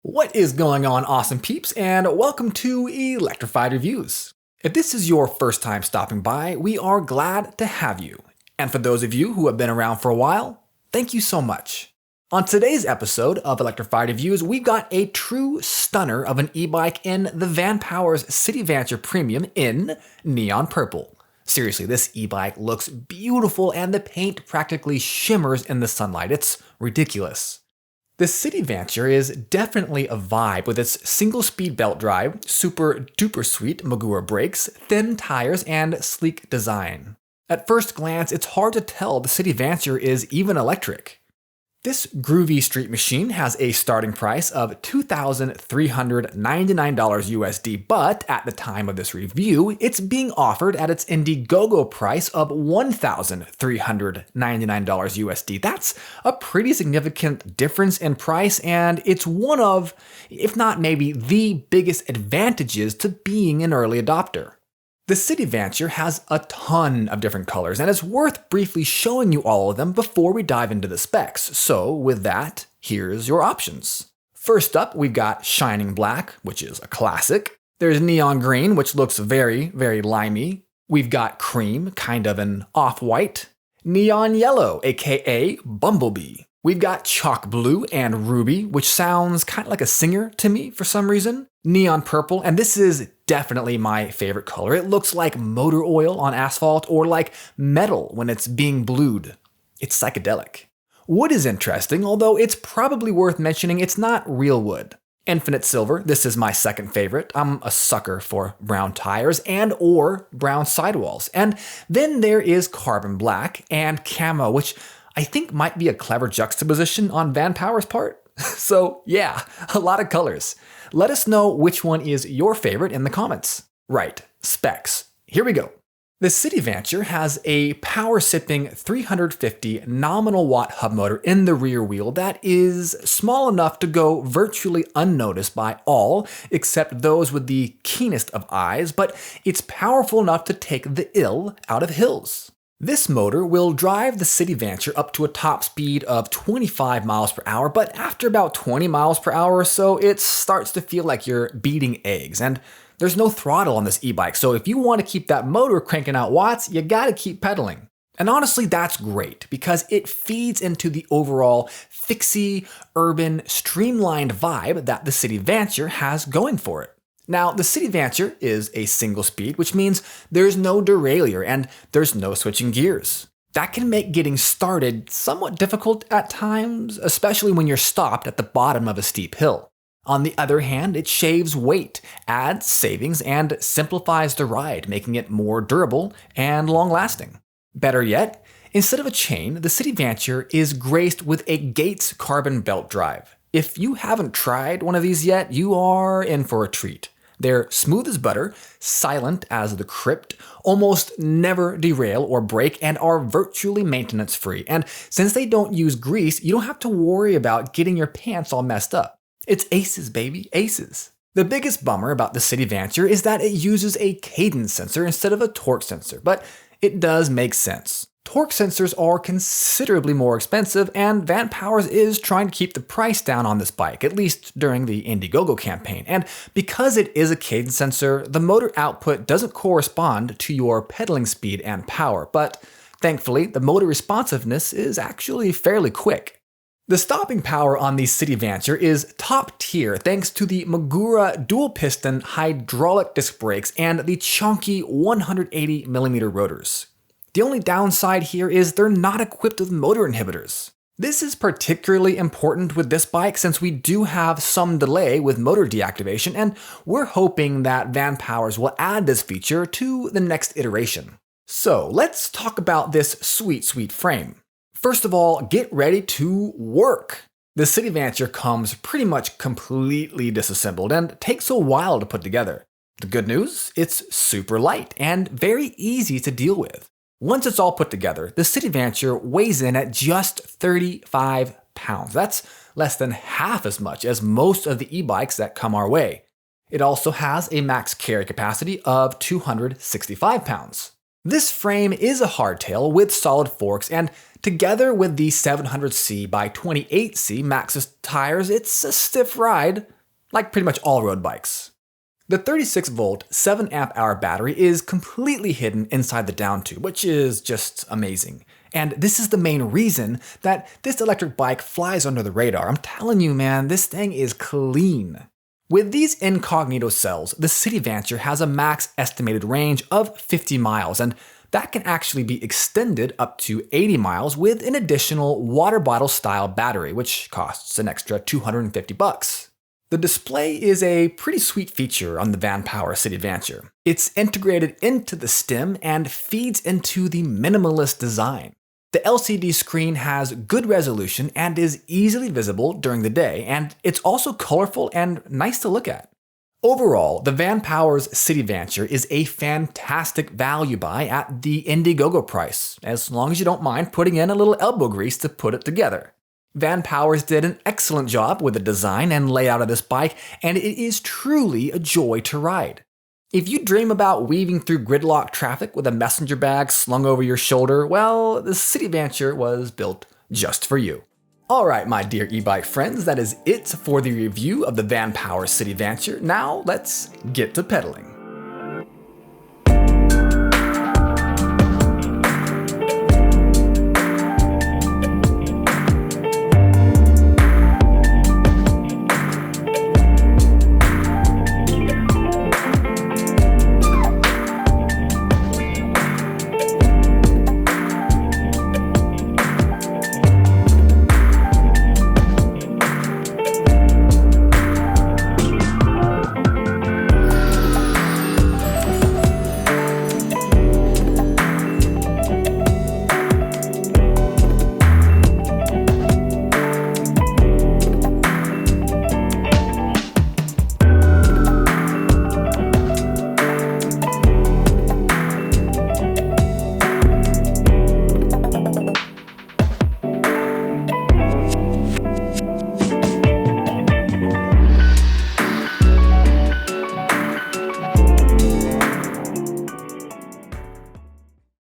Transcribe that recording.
What is going on, awesome peeps, and welcome to Electrified Reviews. If this is your first time stopping by, we are glad to have you. And for those of you who have been around for a while, thank you so much. On today's episode of Electrified Reviews, we've got a true stunner of an e-bike in the Vanpowers City Premium in neon purple. Seriously, this e-bike looks beautiful and the paint practically shimmers in the sunlight. It's ridiculous. The City is definitely a vibe with its single-speed belt drive, super-duper sweet Magura brakes, thin tires, and sleek design. At first glance, it's hard to tell the City is even electric. This groovy street machine has a starting price of $2,399 USD, but at the time of this review, it's being offered at its Indiegogo price of $1,399 USD. That's a pretty significant difference in price, and it's one of, if not maybe the biggest advantages to being an early adopter. The City has a ton of different colors, and it's worth briefly showing you all of them before we dive into the specs. So with that, here's your options. First up, we've got Shining Black, which is a classic. There's Neon Green, which looks very, very limey. We've got Cream, kind of an off-white. Neon Yellow, aka Bumblebee. We've got Chalk Blue and Ruby, which sounds kind of like a singer to me for some reason. Neon Purple, and this is definitely my favorite color. It looks like motor oil on asphalt or like metal when it's being blued. It's psychedelic. Wood is interesting, although it's probably worth mentioning it's not real wood. Infinite Silver, this is my second favorite. I'm a sucker for brown tires and or brown sidewalls. And then there is Carbon Black and Camo, which I think might be a clever juxtaposition on Vanpower's part. So yeah, a lot of colors. Let us know which one is your favorite in the comments. Right, specs. Here we go. The City has a power-sipping 350 nominal watt hub motor in the rear wheel that is small enough to go virtually unnoticed by all except those with the keenest of eyes, but it's powerful enough to take the ill out of hills. This motor will drive the City up to a top speed of 25 miles per hour, but after about 20 miles per hour or so, it starts to feel like you're beating eggs, and there's no throttle on this e-bike, so if you want to keep that motor cranking out watts, you gotta keep pedaling. And honestly, that's great, because it feeds into the overall fixie, urban, streamlined vibe that the City has going for it. Now, the City is a single speed, which means there's no derailleur and there's no switching gears. That can make getting started somewhat difficult at times, especially when you're stopped at the bottom of a steep hill. On the other hand, it shaves weight, adds savings, and simplifies the ride, making it more durable and long-lasting. Better yet, instead of a chain, the City is graced with a Gates carbon belt drive. If you haven't tried one of these yet, you are in for a treat. They're smooth as butter, silent as the crypt, almost never derail or break, and are virtually maintenance-free. And since they don't use grease, you don't have to worry about getting your pants all messed up. It's aces, baby, aces. The biggest bummer about the City is that it uses a Cadence Sensor instead of a torque sensor, but it does make sense. Torque sensors are considerably more expensive, and Vanpowers is trying to keep the price down on this bike, at least during the Indiegogo campaign. And because it is a cadence sensor, the motor output doesn't correspond to your pedaling speed and power, but thankfully, the motor responsiveness is actually fairly quick. The stopping power on the City is top tier thanks to the Magura dual piston hydraulic disc brakes and the chunky 180mm rotors. The only downside here is they're not equipped with motor inhibitors. This is particularly important with this bike since we do have some delay with motor deactivation, and we're hoping that Vanpowers will add this feature to the next iteration. So let's talk about this sweet, sweet frame. First of all, get ready to work. The City Vanture comes pretty much completely disassembled and takes a while to put together. The good news? It's super light and very easy to deal with. Once it's all put together, the City Vanture weighs in at just 35 pounds. That's less than half as much as most of the e-bikes that come our way. It also has a max carry capacity of 265 pounds. This frame is a hardtail with solid forks, and together with the 700C by 28C Maxxis tires, it's a stiff ride, like pretty much all road bikes. The 36-volt, 7-amp-hour battery is completely hidden inside the down tube, which is just amazing. And this is the main reason that this electric bike flies under the radar. I'm telling you, man, this thing is clean. With these incognito cells, the City Vanture has a max estimated range of 50 miles, and that can actually be extended up to 80 miles with an additional water bottle style battery, which costs an extra $250. The display is a pretty sweet feature on the Vanpowers City Vanture. It's integrated into the stem and feeds into the minimalist design. The LCD screen has good resolution and is easily visible during the day, and it's also colorful and nice to look at. Overall, the Vanpowers City Vanture is a fantastic value buy at the Indiegogo price, as long as you don't mind putting in a little elbow grease to put it together. Vanpowers did an excellent job with the design and layout of this bike, and it is truly a joy to ride. If you dream about weaving through gridlock traffic with a messenger bag slung over your shoulder, well, the City Vanture was built just for you. Alright, my dear e-bike friends, that is it for the review of the Vanpowers City Vanture. Now let's get to pedaling.